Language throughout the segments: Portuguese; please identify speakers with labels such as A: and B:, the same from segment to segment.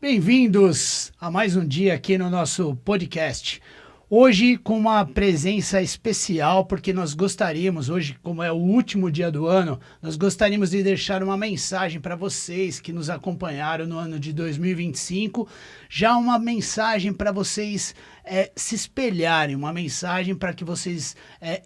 A: Bem-vindos a mais um dia aqui no nosso podcast. Hoje com uma presença especial, porque nós gostaríamos, hoje como é o último dia do ano, nós gostaríamos de deixar uma mensagem para vocês que nos acompanharam no ano de 2025, já uma mensagem para vocês se espelharem, uma mensagem para que vocês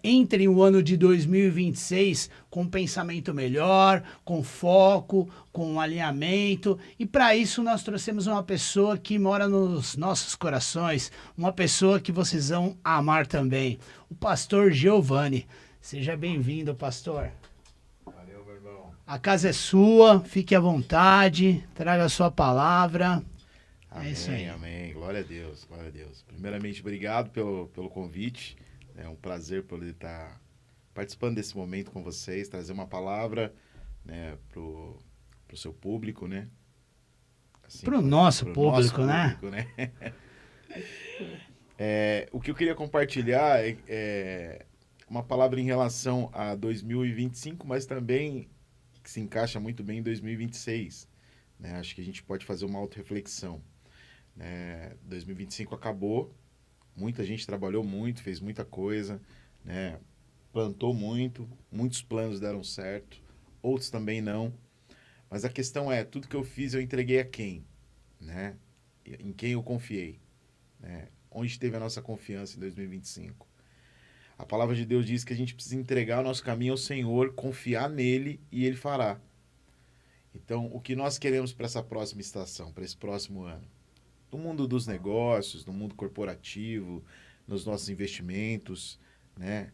A: entrem o ano de 2026 com um pensamento melhor, com foco, com alinhamento, e para isso nós trouxemos uma pessoa que mora nos nossos corações, uma pessoa que vocês vão amar também, o pastor Giovanni. Seja bem-vindo, pastor.
B: Valeu, meu irmão.
A: A casa é sua, fique à vontade, traga a sua palavra.
B: Amém,
A: isso aí.
B: amém. Glória a Deus, glória a Deus. Primeiramente, obrigado pelo convite. É um prazer poder estar participando desse momento com vocês, trazer uma palavra, né, pro seu público, né? Assim,
A: Pro nosso público, né?
B: O que eu queria compartilhar é uma palavra em relação a 2025, mas também que se encaixa muito bem em 2026. Né? Acho que a gente pode fazer uma autorreflexão. 2025 acabou, muita gente trabalhou muito, fez muita coisa, né? Plantou muito, muitos planos deram certo, outros também não. Mas a questão é, tudo que eu fiz eu entreguei a quem? Né? Em quem eu confiei? Né? Onde esteve a nossa confiança em 2025? A palavra de Deus diz que a gente precisa entregar o nosso caminho ao Senhor, confiar nele e ele fará. Então, o que nós queremos para essa próxima estação, para esse próximo ano? No mundo dos negócios, no mundo corporativo, nos nossos investimentos, né?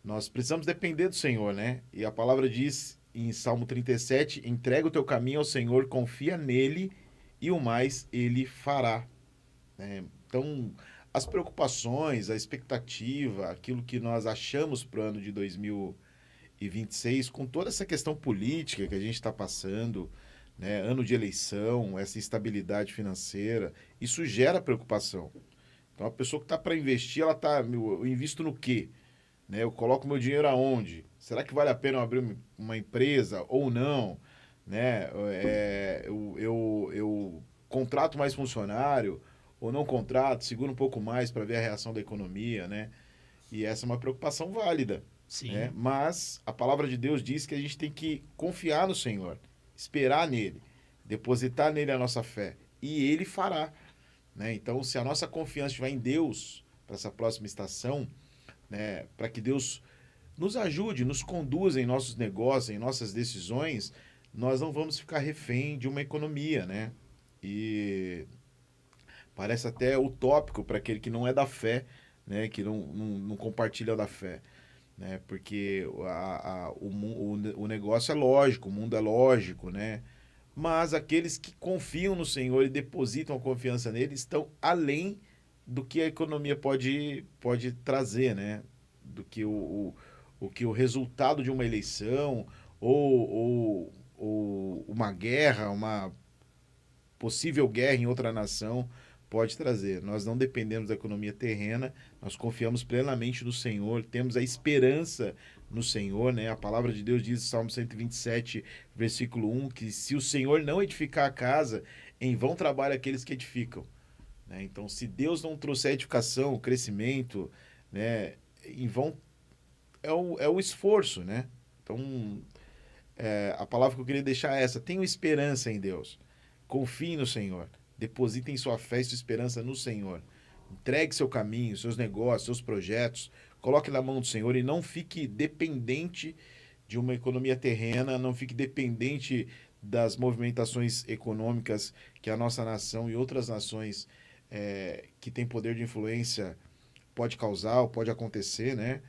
B: Nós precisamos depender do Senhor, né? E a palavra diz em Salmo 37, entrega o teu caminho ao Senhor, confia nele e o mais ele fará. Né? Então, as preocupações, a expectativa, aquilo que nós achamos para o ano de 2026, com toda essa questão política que a gente está passando, né? Ano de eleição, essa instabilidade financeira, isso gera preocupação. Então, a pessoa que está para investir, eu invisto no quê? Né? Eu coloco meu dinheiro aonde? Será que vale a pena eu abrir uma empresa ou não? Né? Eu contrato mais funcionário ou não contrato, seguro um pouco mais para ver a reação da economia, né? E essa é uma preocupação válida.
A: Sim.
B: Né? Mas a palavra de Deus diz que a gente tem que confiar no Senhor, esperar nele, depositar nele a nossa fé, e ele fará. Né? Então, se a nossa confiança estiver em Deus para essa próxima estação, né, para que Deus nos ajude, nos conduza em nossos negócios, em nossas decisões, nós não vamos ficar refém de uma economia, né? E parece até utópico para aquele que não é da fé, né? Que não compartilha da fé, né? Porque o negócio é lógico, o mundo é lógico, né? Mas aqueles que confiam no Senhor e depositam a confiança nele estão além do que a economia pode trazer, né? Do que que o resultado de uma eleição ou uma guerra, uma possível guerra em outra nação pode trazer. Nós não dependemos da economia terrena, nós confiamos plenamente no Senhor, temos a esperança no Senhor, né? A palavra de Deus diz, Salmo 127, versículo 1, que se o Senhor não edificar a casa, em vão trabalham aqueles que edificam. Né? Então, se Deus não trouxer edificação, crescimento, né, em vão é o esforço, né? Então, a palavra que eu queria deixar é essa: tenham esperança em Deus, confiem no Senhor, depositem sua fé e sua esperança no Senhor, entregue seu caminho, seus negócios, seus projetos, coloque na mão do Senhor e não fique dependente de uma economia terrena, não fique dependente das movimentações econômicas que a nossa nação e outras nações que têm poder de influência pode causar ou pode acontecer, né?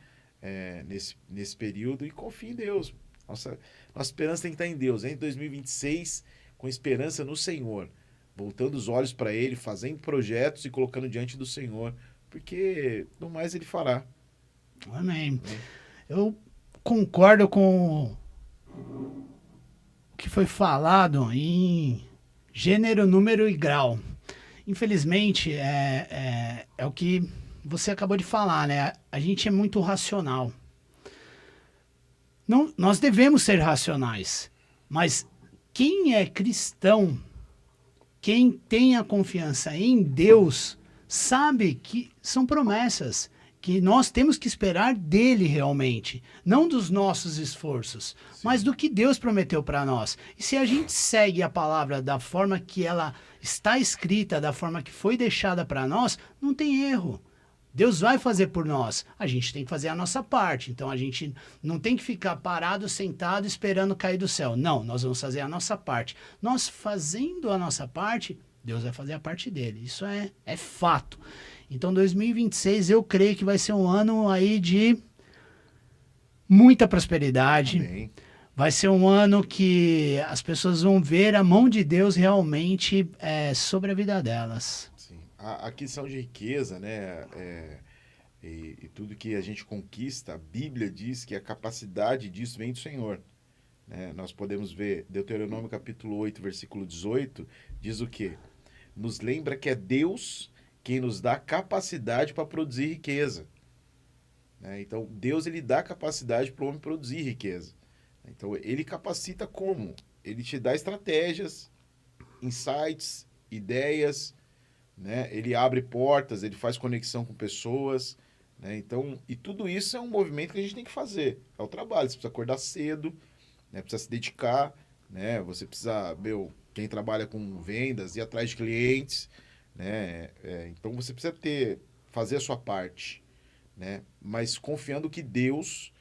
B: Nesse período, e confie em Deus. Nossa esperança tem que estar em Deus. Em 2026, com esperança no Senhor, voltando os olhos para Ele, fazendo projetos e colocando diante do Senhor, porque no mais Ele fará.
A: Amém. Eu concordo com o que foi falado em gênero, número e grau. Infelizmente, é o que você acabou de falar, né? A gente é muito racional. Não, nós devemos ser racionais, mas quem é cristão Quem tem a confiança em Deus sabe que são promessas, que nós temos que esperar dele realmente, não dos nossos esforços, mas
B: Sim.
A: do que Deus prometeu para nós. E se a gente segue a palavra da forma que ela está escrita, da forma que foi deixada para nós, não tem erro. Deus vai fazer por nós. A gente tem que fazer a nossa parte. Então a gente não tem que ficar parado, sentado, esperando cair do céu. Não, nós vamos fazer a nossa parte. Nós fazendo a nossa parte, Deus vai fazer a parte dele. Isso é fato. Então 2026 eu creio que vai ser um ano aí de muita prosperidade.
B: Amém.
A: Vai ser um ano que as pessoas vão ver a mão de Deus realmente sobre a vida delas.
B: Sim. A aquisição de riqueza, né? E tudo que a gente conquista, a Bíblia diz que a capacidade disso vem do Senhor. Né? Nós podemos ver Deuteronômio capítulo 8, versículo 18, diz o quê? Nos lembra que é Deus quem nos dá capacidade para produzir riqueza. Né? Então, Deus ele dá capacidade para o homem produzir riqueza. Então, ele capacita como? Ele te dá estratégias, insights, ideias, né? Ele abre portas, ele faz conexão com pessoas, né? Então, e tudo isso é um movimento que a gente tem que fazer. É o trabalho, você precisa acordar cedo, né? Precisa se dedicar, né? Você precisa, quem trabalha com vendas, ir atrás de clientes, né? Então, você precisa fazer a sua parte, né? Mas confiando que Deus,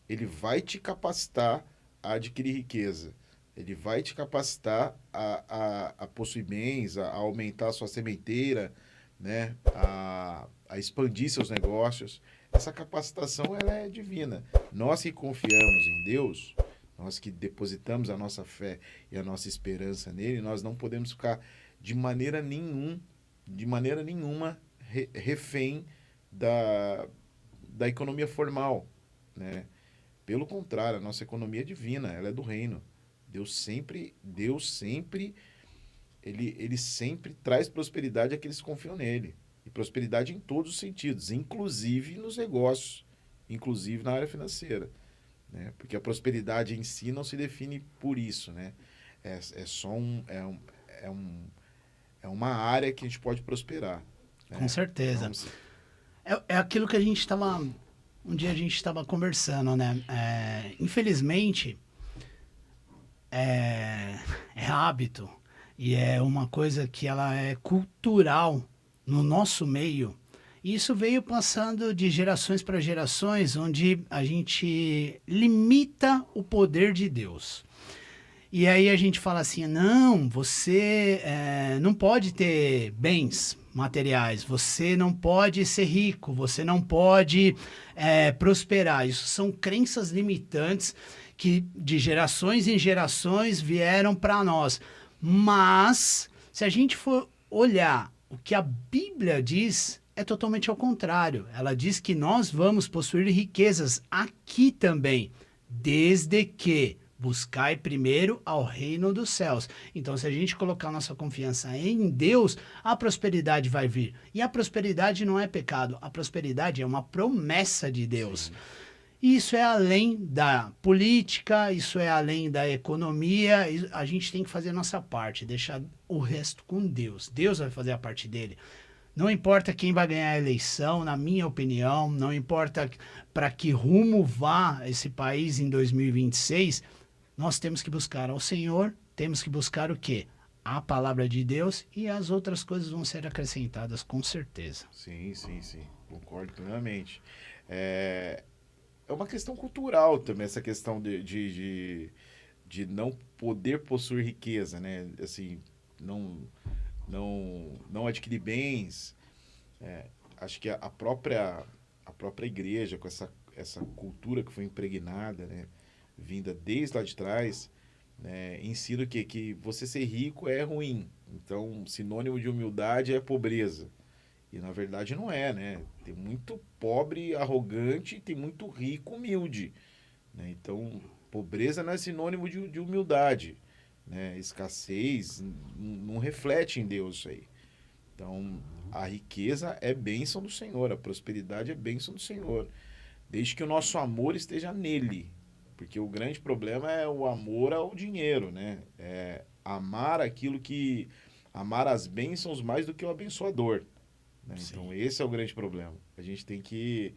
B: ele vai te capacitar a adquirir riqueza. Ele vai te capacitar a possuir bens, a aumentar a sua sementeira, né? A expandir seus negócios. Essa capacitação ela é divina. Nós que confiamos em Deus, nós que depositamos a nossa fé e a nossa esperança nele, nós não podemos ficar de maneira nenhuma refém da economia formal, né? Pelo contrário, a nossa economia é divina, ela é do reino. Deus sempre, ele sempre traz prosperidade àqueles que confiam nele. E prosperidade em todos os sentidos, inclusive nos negócios, inclusive na área financeira. Né? Porque a prosperidade em si não se define por isso, né? É só uma área que a gente pode prosperar. Né?
A: Com certeza.
B: Então,
A: É aquilo que a gente estava... Um dia a gente estava conversando, né? Infelizmente, é hábito e é uma coisa que ela é cultural no nosso meio. E isso veio passando de gerações para gerações, onde a gente limita o poder de Deus. E aí a gente fala assim, não, você não pode ter bens materiais, você não pode ser rico, você não pode prosperar. Isso são crenças limitantes que de gerações em gerações vieram para nós. Mas, se a gente for olhar o que a Bíblia diz, é totalmente ao contrário. Ela diz que nós vamos possuir riquezas aqui também, desde que buscai primeiro ao reino dos céus. Então, se a gente colocar nossa confiança em Deus, a prosperidade vai vir. E a prosperidade não é pecado. A prosperidade é uma promessa de Deus.
B: sim.
A: Isso é além da política, isso é além da economia. A gente tem que fazer a nossa parte, deixar o resto com Deus. Deus vai fazer a parte dele. Não importa quem vai ganhar a eleição, na minha opinião, não importa para que rumo vá esse país em 2026, nós temos que buscar ao Senhor, temos que buscar o quê? A palavra de Deus, e as outras coisas vão ser acrescentadas com certeza.
B: Sim. Concordo plenamente. É uma questão cultural também, essa questão de não poder possuir riqueza, né? Assim, não adquirir bens. Acho que a própria igreja, com essa cultura que foi impregnada, né? Vinda desde lá de trás, né? Ensina que você ser rico é ruim. Então, sinônimo de humildade é pobreza. E na verdade não é, né? Tem muito pobre arrogante e tem muito rico humilde. Né? Então, pobreza não é sinônimo de humildade. Né? Escassez não reflete em Deus isso aí. Então, a riqueza é bênção do Senhor, a prosperidade é bênção do Senhor. Desde que o nosso amor esteja nele. Porque o grande problema é o amor ao dinheiro, né? É amar aquilo que amar as bênçãos mais do que o abençoador. Né? Então, esse é o grande problema. A gente tem que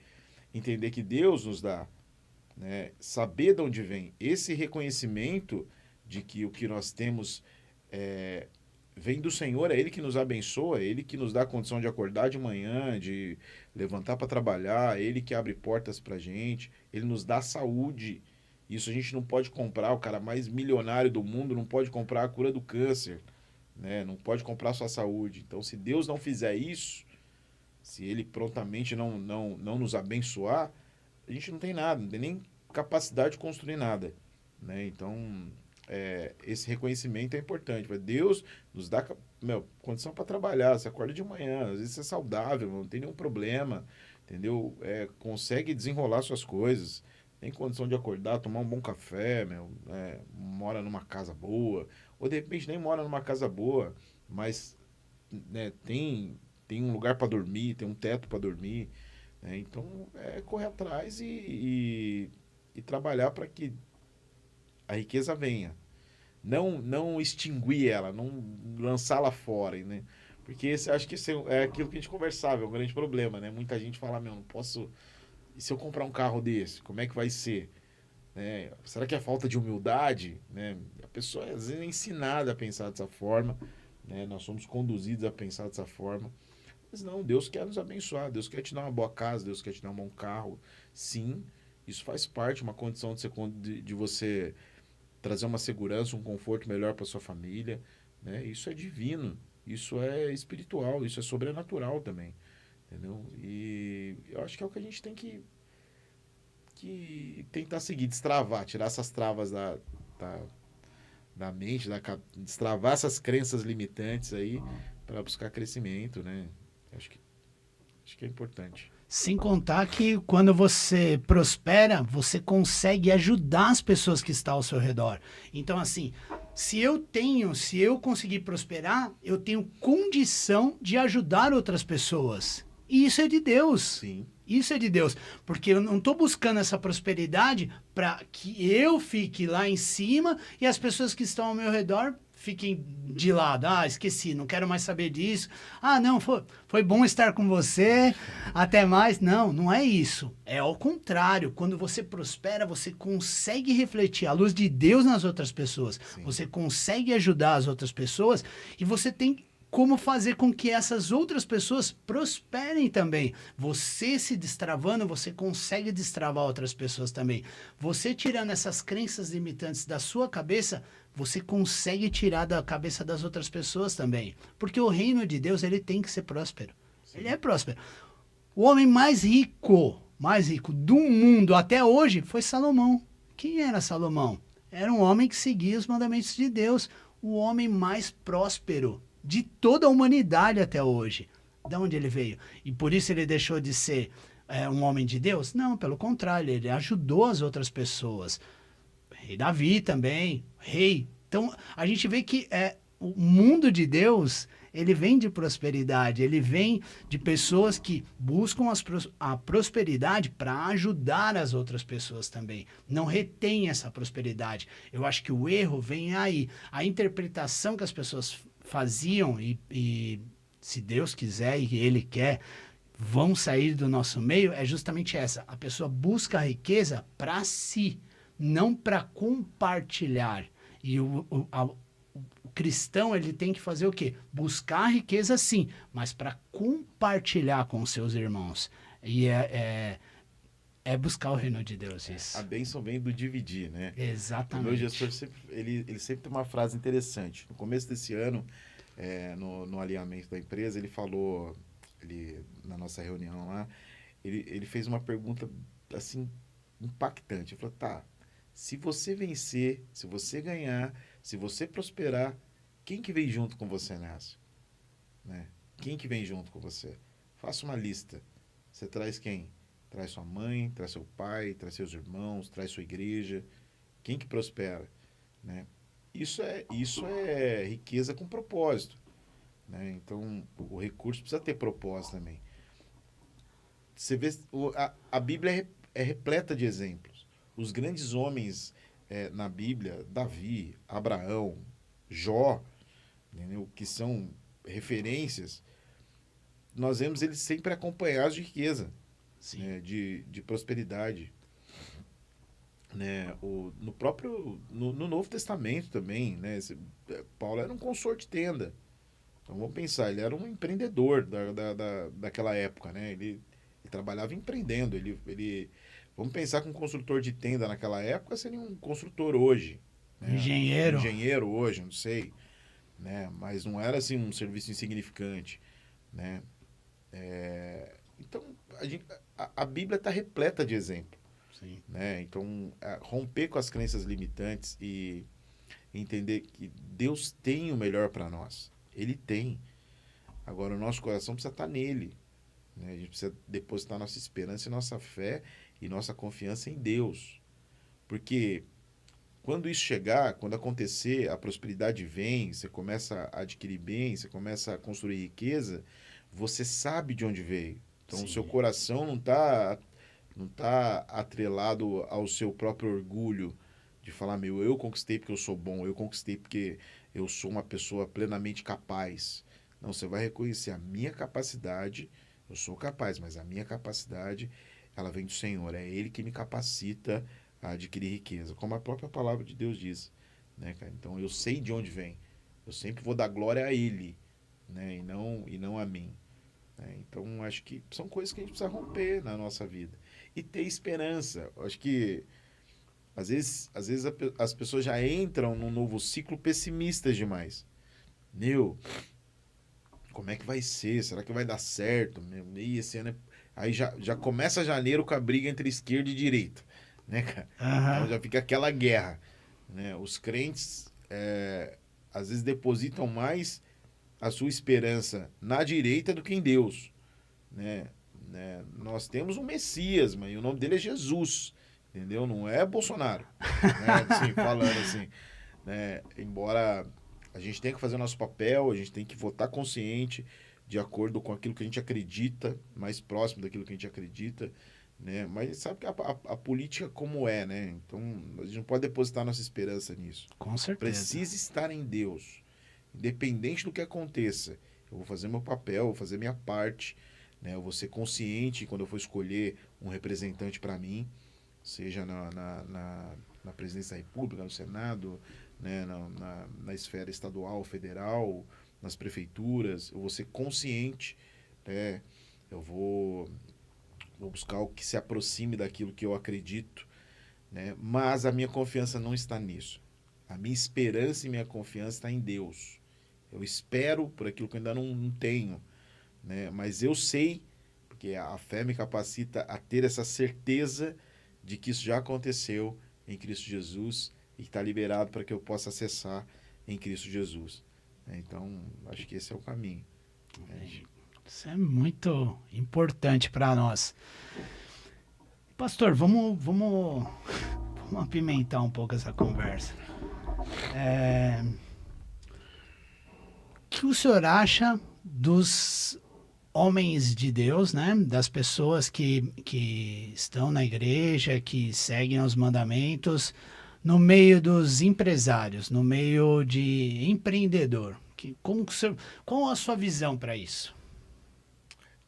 B: entender que Deus nos dá, né? Saber de onde vem. Esse reconhecimento de que o que nós temos vem do Senhor, é Ele que nos abençoa, é Ele que nos dá a condição de acordar de manhã, de levantar para trabalhar, é Ele que abre portas para a gente, Ele nos dá saúde. Isso a gente não pode comprar. O cara mais milionário do mundo não pode comprar a cura do câncer, né? Não pode comprar a sua saúde. Então, se Deus não fizer isso, se Ele prontamente não nos abençoar, a gente não tem nada, não tem nem capacidade de construir nada, né? Então, esse reconhecimento é importante. Deus nos dá condição para trabalhar. Você acorda de manhã, às vezes você é saudável, não tem nenhum problema, entendeu? Consegue desenrolar suas coisas, tem condição de acordar, tomar um bom café, mora numa casa boa, ou de repente nem mora numa casa boa, mas, né, tem um lugar para dormir, tem um teto para dormir, né? Então, correr atrás e trabalhar para que a riqueza venha. Não extinguir ela, não lançá-la fora, né? Porque acho que isso é aquilo que a gente conversava, é um grande problema, né? Muita gente fala, não posso... E se eu comprar um carro desse, como é que vai ser? Será que é falta de humildade? Né? A pessoa às vezes é ensinada a pensar dessa forma, né? Nós somos conduzidos a pensar dessa forma. Mas não, Deus quer nos abençoar, Deus quer te dar uma boa casa, Deus quer te dar um bom carro. Sim, isso faz parte, uma condição de você trazer uma segurança, um conforto melhor para sua família, né? Isso é divino, isso é espiritual, isso é sobrenatural também, entendeu? E eu acho que é o que a gente tem que tentar seguir, destravar, tirar essas travas da mente, destravar essas crenças limitantes aí para buscar crescimento, né? Acho que é importante.
A: Sem contar que quando você prospera, você consegue ajudar as pessoas que estão ao seu redor. Então, assim, se eu conseguir prosperar, eu tenho condição de ajudar outras pessoas. E isso é de Deus.
B: Sim.
A: Isso é de Deus. Porque eu não estou buscando essa prosperidade para que eu fique lá em cima e as pessoas que estão ao meu redor fiquem de lado. Ah, esqueci, não quero mais saber disso. Ah, não, foi bom estar com você, até mais. Não, não é isso. É ao contrário. Quando você prospera, você consegue refletir a luz de Deus nas outras pessoas. Sim. Você consegue ajudar as outras pessoas e você tem como fazer com que essas outras pessoas prosperem também. Você se destravando, você consegue destravar outras pessoas também. Você tirando essas crenças limitantes da sua cabeça, você consegue tirar da cabeça das outras pessoas também. Porque o reino de Deus, ele tem que ser próspero. Sim. Ele é próspero. O homem mais rico do mundo até hoje foi Salomão. Quem era Salomão? Era um homem que seguia os mandamentos de Deus. O homem mais próspero de toda a humanidade até hoje. De onde ele veio? E por isso ele deixou de ser um homem de Deus? Não, pelo contrário, ele ajudou as outras pessoas. Rei Davi também, rei. Então, a gente vê que o mundo de Deus, ele vem de prosperidade, ele vem de pessoas que buscam a prosperidade para ajudar as outras pessoas também. Não retém essa prosperidade. Eu acho que o erro vem aí. A interpretação que as pessoas faziam e se Deus quiser e Ele quer, vão sair do nosso meio, é justamente essa. A pessoa busca a riqueza para si, não para compartilhar. E o cristão, ele tem que fazer o quê? Buscar a riqueza sim, mas para compartilhar com os seus irmãos. E é buscar o reino de Deus, isso.
B: A bênção vem do dividir, né?
A: Exatamente.
B: O meu gestor, ele sempre tem uma frase interessante. No começo desse ano, no alinhamento da empresa, ele falou, na nossa reunião lá, ele fez uma pergunta, assim, impactante. Ele falou, tá, se você vencer, se você ganhar, se você prosperar, quem que vem junto com você nessa? Né? Quem que vem junto com você? Faça uma lista. Você traz quem? Traz sua mãe, traz seu pai, traz seus irmãos, traz sua igreja. Quem que prospera? Né? Isso é riqueza com propósito. Né? Então, o recurso precisa ter propósito também. Você vê, a Bíblia é repleta de exemplos. Os grandes homens na Bíblia, Davi, Abraão, Jó, entendeu? Que são referências, nós vemos eles sempre acompanhados de riqueza,
A: Sim.
B: né? De prosperidade. Né? No Novo Testamento também, né? Paulo era um consultor de tenda. Então vamos pensar, ele era um empreendedor daquela época, né? Ele trabalhava empreendendo. Vamos pensar que um construtor de tenda naquela época seria um construtor hoje, né? Um
A: Engenheiro.
B: engenheiro hoje, não sei, né? Mas não era assim um serviço insignificante, né? Então a Bíblia está repleta de exemplos,
A: Sim.
B: né? Então romper com as crenças limitantes e entender que Deus tem o melhor para nós. Ele tem. Agora o nosso coração precisa estar nele, né? A gente precisa depositar nossa esperança e nossa fé e nossa confiança em Deus. Porque quando isso chegar, quando acontecer, a prosperidade vem, você começa a adquirir bens, você começa a construir riqueza, você sabe de onde veio. Então, o seu
A: Sim.
B: coração não tá atrelado ao seu próprio orgulho de falar, meu, eu conquistei porque eu sou bom, eu conquistei porque eu sou uma pessoa plenamente capaz. Não, você vai reconhecer a minha capacidade, eu sou capaz, mas a minha capacidade, ela vem do Senhor, é Ele que me capacita a adquirir riqueza, como a própria palavra de Deus diz, né, cara? Então eu sei de onde vem, eu sempre vou dar glória a Ele, né, e não a mim, né? Então acho que são coisas que a gente precisa romper na nossa vida e ter esperança. Acho que às vezes as pessoas já entram num novo ciclo pessimistas demais. Meu, como é que vai ser? Será que vai dar certo? Meu, e esse ano aí já começa janeiro com a briga entre esquerda e direita, né, cara? Então
A: Aham.
B: já fica aquela guerra, né? Os crentes às vezes depositam mais a sua esperança na direita do que em Deus, né? Nós temos um Messias, mas o nome dele é Jesus, entendeu? Não é Bolsonaro, né? Assim, falando assim, né? Embora a gente tenha que fazer o nosso papel, a gente tem que votar consciente, de acordo com aquilo que a gente acredita, mais próximo daquilo que a gente acredita, né? Mas sabe que a política como é, né? Então a gente não pode depositar nossa esperança nisso.
A: Com certeza.
B: Precisa estar em Deus, independente do que aconteça. Eu vou fazer meu papel, vou fazer minha parte, né? Eu vou ser consciente quando eu for escolher um representante para mim, seja na presidência da República, no Senado, né? Na esfera estadual, federal, nas prefeituras. Eu vou ser consciente, né? Eu vou buscar o que se aproxime daquilo que eu acredito, né? Mas a minha confiança não está nisso. A minha esperança e minha confiança está em Deus. Eu espero por aquilo que eu ainda não tenho, né? Mas eu sei, porque a fé me capacita a ter essa certeza de que isso já aconteceu em Cristo Jesus e está liberado para que eu possa acessar em Cristo Jesus. Então, acho que esse é o caminho.
A: Isso é muito importante para nós. Pastor, vamos apimentar um pouco essa conversa. O que o senhor acha dos homens de Deus, né? Das pessoas que estão na igreja, que seguem os mandamentos, no meio dos empresários, no meio de empreendedor? Qual a sua visão para isso?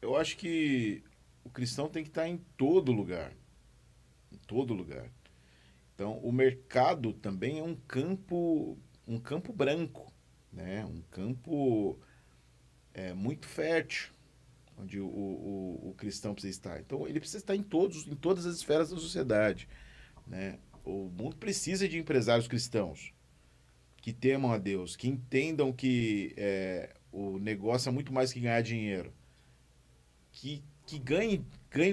B: Eu acho que o cristão tem que estar em todo lugar. Em todo lugar. Então, o mercado também é um campo branco, né? Um campo muito fértil, onde o cristão precisa estar. Então, ele precisa estar em todas as esferas da sociedade, né? O mundo precisa de empresários cristãos que temam a Deus, que entendam que o negócio é muito mais que ganhar dinheiro, que ganhem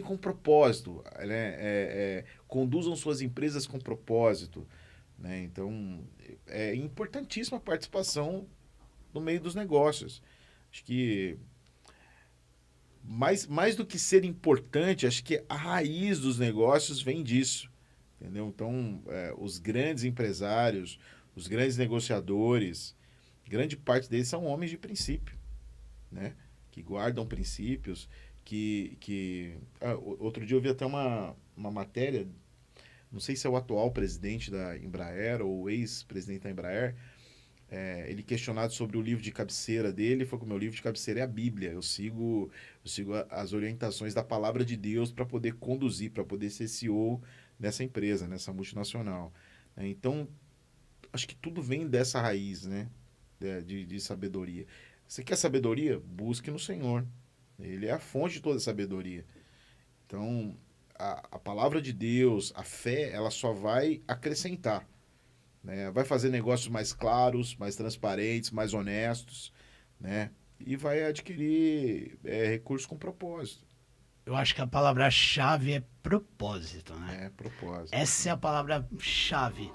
B: com propósito, né? Conduzam suas empresas com propósito, né? Então, é importantíssima a participação no meio dos negócios. Acho que mais do que ser importante, acho que a raiz dos negócios vem disso, entendeu? Então, os grandes empresários, os grandes negociadores, grande parte deles são homens de princípio, né? Que guardam princípios, outro dia eu vi até uma matéria, não sei se é o atual presidente da Embraer ou o ex-presidente da Embraer, ele questionado sobre o livro de cabeceira dele, ele falou que o meu livro de cabeceira é a Bíblia. Eu sigo as orientações da palavra de Deus para poder conduzir, para poder ser CEO dessa empresa, nessa multinacional. Então, acho que tudo vem dessa raiz, né? De sabedoria. Você quer sabedoria? Busque no Senhor. Ele é a fonte de toda a sabedoria. Então, a palavra de Deus, a fé, ela só vai acrescentar, né? Vai fazer negócios mais claros, mais transparentes, mais honestos, né? E vai adquirir recursos com propósito.
A: Eu acho que a palavra-chave é propósito, né?
B: Propósito.
A: Essa é a palavra-chave.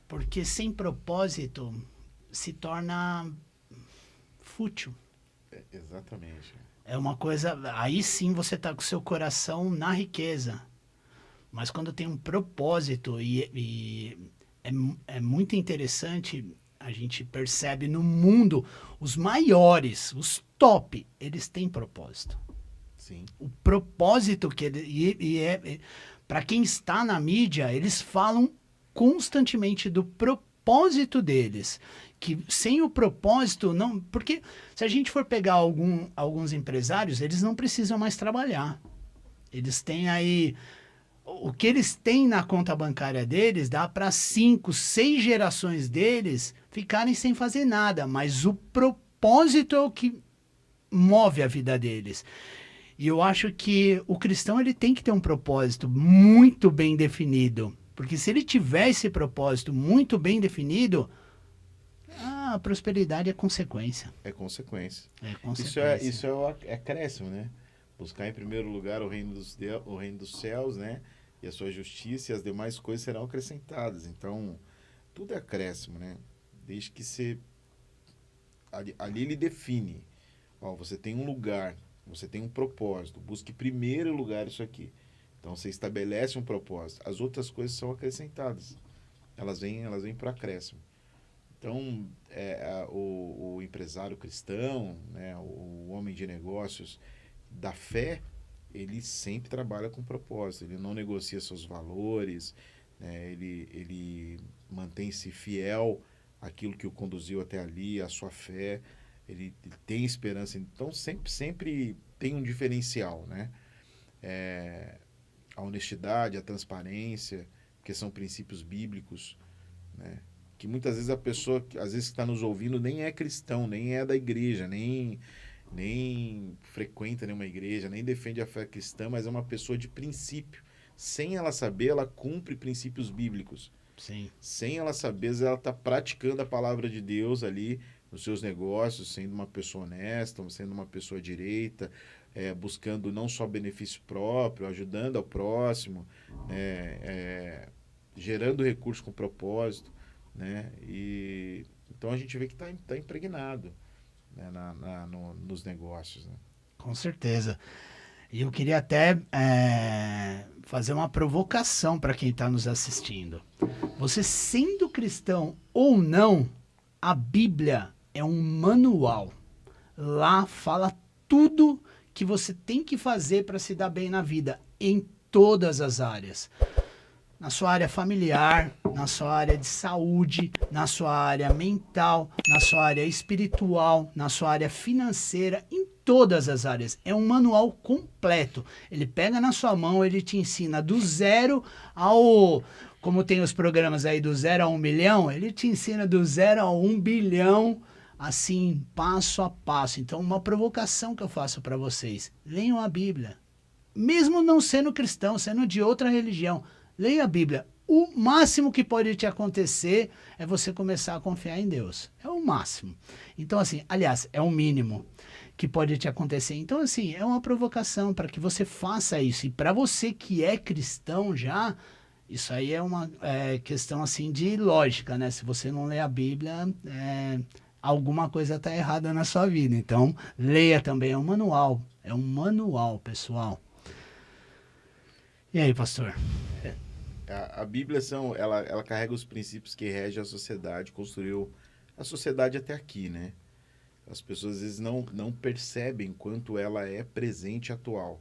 A: Porque sem propósito se torna fútil.
B: Exatamente.
A: É uma coisa. Aí sim você está com o seu coração na riqueza. Mas quando tem um propósito, é muito interessante, a gente percebe no mundo, os maiores, os top, eles têm propósito.
B: Sim.
A: O propósito que para quem está na mídia, eles falam constantemente do propósito deles, que sem o propósito não, porque se a gente for pegar alguns empresários, eles não precisam mais trabalhar. Eles têm aí o que eles têm na conta bancária deles dá para 5, 6 gerações deles ficarem sem fazer nada, mas o propósito é o que move a vida deles. E eu acho que o cristão ele tem que ter um propósito muito bem definido. Porque se ele tiver esse propósito muito bem definido, a prosperidade é consequência.
B: É consequência.
A: É consequência.
B: Isso é acréscimo, né? Buscar em primeiro lugar o reino dos céus, né? E a sua justiça e as demais coisas serão acrescentadas. Então, tudo é acréscimo, né? Desde que você... Ali ele define. Ó, você tem um lugar, você tem um propósito. Busque em primeiro lugar isso aqui. Então, você estabelece um propósito. As outras coisas são acrescentadas. Elas vêm para acréscimo. Então, o empresário cristão, né, o homem de negócios da fé, ele sempre trabalha com propósito. Ele não negocia seus valores, né, ele mantém-se fiel àquilo que o conduziu até ali, à sua fé. Ele tem esperança. Então, sempre tem um diferencial, né? A honestidade, a transparência, que são princípios bíblicos, né? Que muitas vezes a pessoa, às vezes que está nos ouvindo, nem é cristão, nem é da igreja, nem frequenta nenhuma igreja, nem defende a fé cristã, mas é uma pessoa de princípio. Sem ela saber, ela cumpre princípios bíblicos.
A: Sim.
B: Sem ela saber, ela está praticando a palavra de Deus ali nos seus negócios, sendo uma pessoa honesta, sendo uma pessoa direita, buscando não só benefício próprio, ajudando ao próximo, gerando recursos com propósito, né? E então a gente vê que está impregnado, né, nos negócios, né?
A: Com certeza. E eu queria até fazer uma provocação para quem está nos assistindo. Você sendo cristão ou não, a Bíblia é um manual. Lá fala tudo que você tem que fazer para se dar bem na vida, em todas as áreas. Na sua área familiar, na sua área de saúde, na sua área mental, na sua área espiritual, na sua área financeira, em todas as áreas. É um manual completo. Ele pega na sua mão, ele te ensina do zero ao... Como tem os programas aí do 0 a 1 milhão, ele te ensina do 0 a 1 bilhão, assim, passo a passo. Então, uma provocação que eu faço para vocês. Leiam a Bíblia. Mesmo não sendo cristão, sendo de outra religião, leia a Bíblia. O máximo que pode te acontecer é você começar a confiar em Deus. É o máximo. Então, assim, aliás, é o mínimo que pode te acontecer. Então, assim, é uma provocação para que você faça isso. E para você que é cristão já, isso aí é uma questão, assim, de lógica, né? Se você não lê a Bíblia, alguma coisa está errada na sua vida. Então, leia também. É um manual. É um manual, pessoal. E aí, pastor?
B: A Bíblia ela carrega os princípios que regem a sociedade, construiu a sociedade até aqui, né? As pessoas às vezes não percebem quanto ela é presente e atual.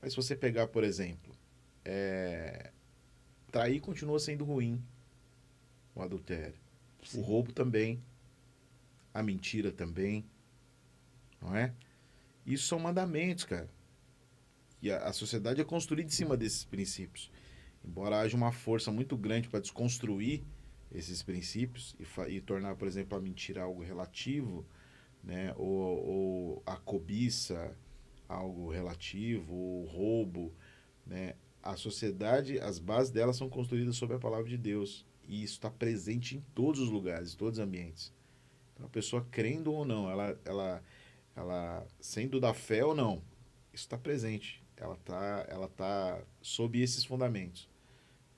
B: Mas se você pegar, por exemplo, trair continua sendo ruim, o adultério. Sim. O roubo também. a mentira também, não é? Isso são mandamentos, cara. E a sociedade é construída em cima desses princípios. Embora haja uma força muito grande para desconstruir esses princípios e tornar, por exemplo, a mentira algo relativo, né? Ou a cobiça algo relativo, ou o roubo, né? A sociedade, as bases dela são construídas sobre a palavra de Deus. E isso está presente em todos os lugares, em todos os ambientes. Então, a pessoa crendo ou não, ela sendo da fé ou não, isso está presente. Ela tá sob esses fundamentos.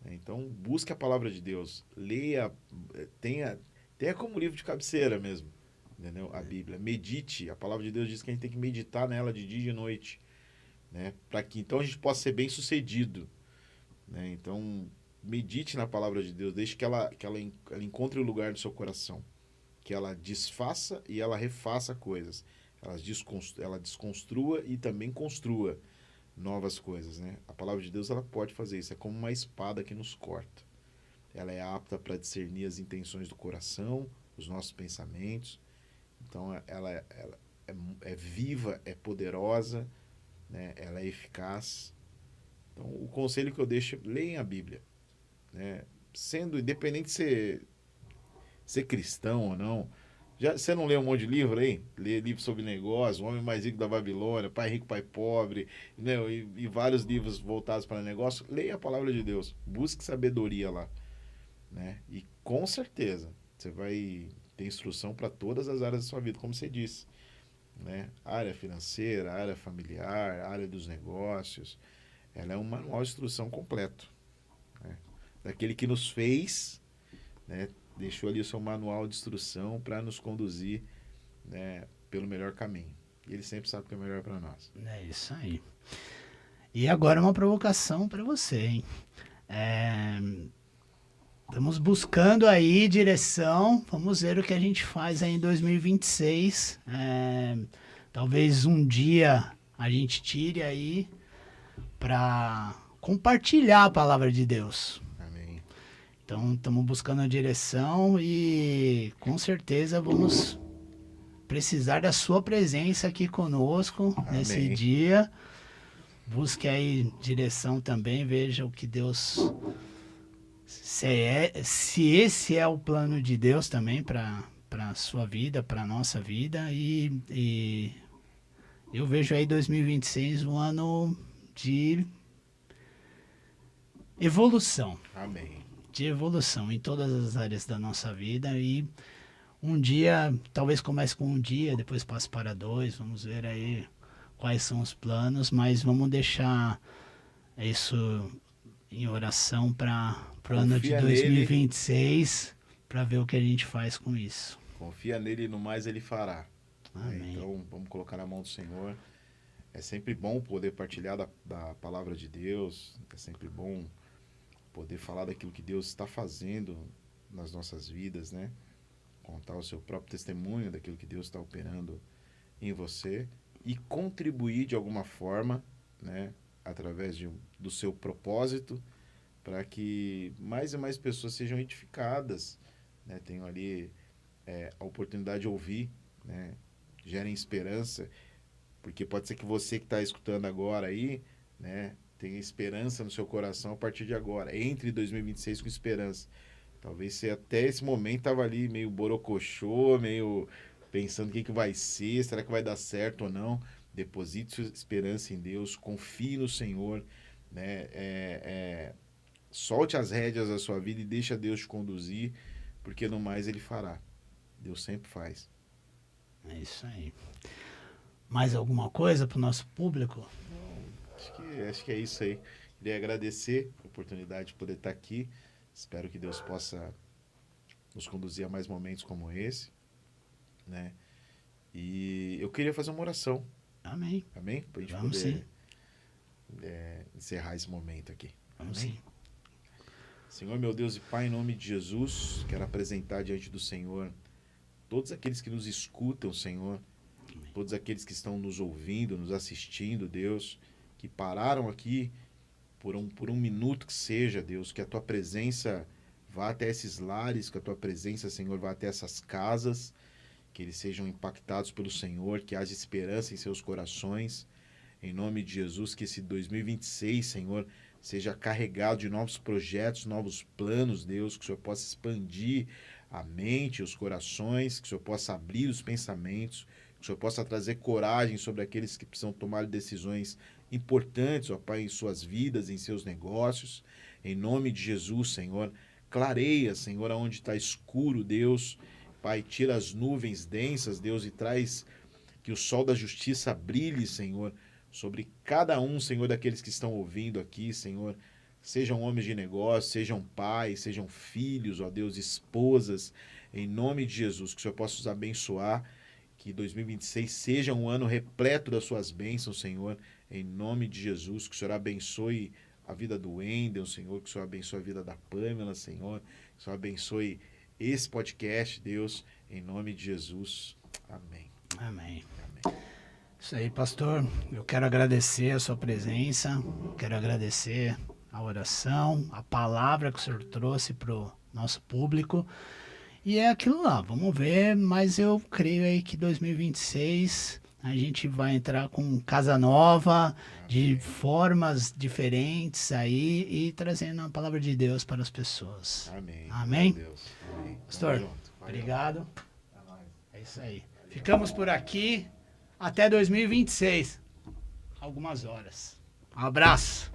B: Então, busque a palavra de Deus. Leia, tenha como livro de cabeceira mesmo. Entendeu? A Bíblia. Medite. A palavra de Deus diz que a gente tem que meditar nela de dia e de noite. Né? Para que então a gente possa ser bem sucedido. Né? Então, medite na palavra de Deus. Deixe que ela encontre o lugar do seu coração. Que ela desfaça e ela refaça coisas. Ela desconstrua e também construa novas coisas, né? A palavra de Deus, ela pode fazer isso. É como uma espada que nos corta. Ela é apta para discernir as intenções do coração, os nossos pensamentos. Então, ela é viva, é poderosa, né? Ela é eficaz. Então, o conselho que eu deixo é leia a Bíblia, né? Sendo independente de ser cristão ou não. Você não lê um monte de livro aí? Lê livro sobre negócio, O Homem Mais Rico da Babilônia, Pai Rico, Pai Pobre, né? E vários livros voltados para negócio. Leia a palavra de Deus. Busque sabedoria lá. Né? E com certeza você vai ter instrução para todas as áreas da sua vida, como você disse. Né? Área financeira, área familiar, área dos negócios. Ela é um manual de instrução completo. Né? Daquele que nos fez, né? Deixou ali o seu manual de instrução para nos conduzir, né, pelo melhor caminho. E ele sempre sabe o que é melhor para nós.
A: É isso aí. E agora uma provocação para você, hein? Estamos buscando aí direção. Vamos ver o que a gente faz aí em 2026. Talvez um dia a gente tire aí para compartilhar a palavra de Deus. Então, estamos buscando a direção e com certeza vamos precisar da sua presença aqui conosco nesse dia. Busque aí direção também, veja o que Deus... Se esse é o plano de Deus também para a sua vida, para a nossa vida. E eu vejo aí 2026 um ano de evolução.
B: Amém.
A: De evolução em todas as áreas da nossa vida e um dia, talvez comece com um dia, depois passe para 2, vamos ver aí quais são os planos, mas vamos deixar isso em oração para o ano de 2026, para ver o que a gente faz com isso.
B: Confia nele e no mais ele fará.
A: Amém.
B: Então vamos colocar na mão do Senhor. É sempre bom poder partilhar da palavra de Deus, é sempre bom poder falar daquilo que Deus está fazendo nas nossas vidas, né? Contar o seu próprio testemunho daquilo que Deus está operando em você e contribuir de alguma forma, né? Através do seu propósito, para que mais e mais pessoas sejam edificadas, né? Tenham ali a oportunidade de ouvir, né? Gerem esperança, porque pode ser que você que está escutando agora aí, né? Tenha esperança no seu coração a partir de agora. Entre 2026 com esperança. Talvez você até esse momento estava ali meio borocochô, meio pensando o que vai ser, será que vai dar certo ou não. Deposite sua esperança em Deus, confie no Senhor, né? Solte as rédeas da sua vida e deixa Deus te conduzir, porque no mais Ele fará. Deus sempre faz.
A: É isso aí. Mais alguma coisa para o nosso público?
B: Acho que é isso aí. Queria agradecer a oportunidade de poder estar aqui. Espero que Deus possa nos conduzir a mais momentos como esse, né? E eu queria fazer uma oração.
A: Amém.
B: Amém? Para a gente
A: Vamos
B: poder
A: encerrar
B: esse momento aqui.
A: Vamos
B: Amém?
A: sim.
B: Senhor, meu Deus e Pai, em nome de Jesus, quero apresentar diante do Senhor todos aqueles que nos escutam, Senhor, todos aqueles que estão nos ouvindo, nos assistindo, Deus, que pararam aqui por um minuto que seja, Deus, que a Tua presença vá até esses lares, que a Tua presença, Senhor, vá até essas casas, que eles sejam impactados pelo Senhor, que haja esperança em seus corações. Em nome de Jesus, que esse 2026, Senhor, seja carregado de novos projetos, novos planos, Deus, que o Senhor possa expandir a mente, os corações, que o Senhor possa abrir os pensamentos, que o Senhor possa trazer coragem sobre aqueles que precisam tomar decisões importantes, ó Pai, em suas vidas, em seus negócios. Em nome de Jesus, Senhor, clareia, Senhor, aonde está escuro, Deus. Pai, tira as nuvens densas, Deus, e traz que o sol da justiça brilhe, Senhor, sobre cada um, Senhor, daqueles que estão ouvindo aqui, Senhor. Sejam homens de negócio, sejam pais, sejam filhos, ó Deus, esposas. Em nome de Jesus, que o Senhor possa os abençoar. Que 2026 seja um ano repleto das suas bênçãos, Senhor. Em nome de Jesus, que o Senhor abençoe a vida do Wendel, Senhor. Que o Senhor abençoe a vida da Pamela, Senhor. Que o Senhor abençoe esse podcast, Deus. Em nome de Jesus. Amém.
A: Amém. Isso aí, pastor. Eu quero agradecer a sua presença. Quero agradecer a oração, a palavra que o senhor trouxe para o nosso público. E é aquilo lá, vamos ver, mas eu creio aí que 2026 a gente vai entrar com casa nova, de formas diferentes aí e trazendo a palavra de Deus para as pessoas.
B: Amém.
A: Amém?
B: Deus. Amém.
A: Pastor,
B: Tamo junto. Valeu.
A: obrigado. É isso aí. Ficamos por aqui até 2026. Algumas horas. Um abraço.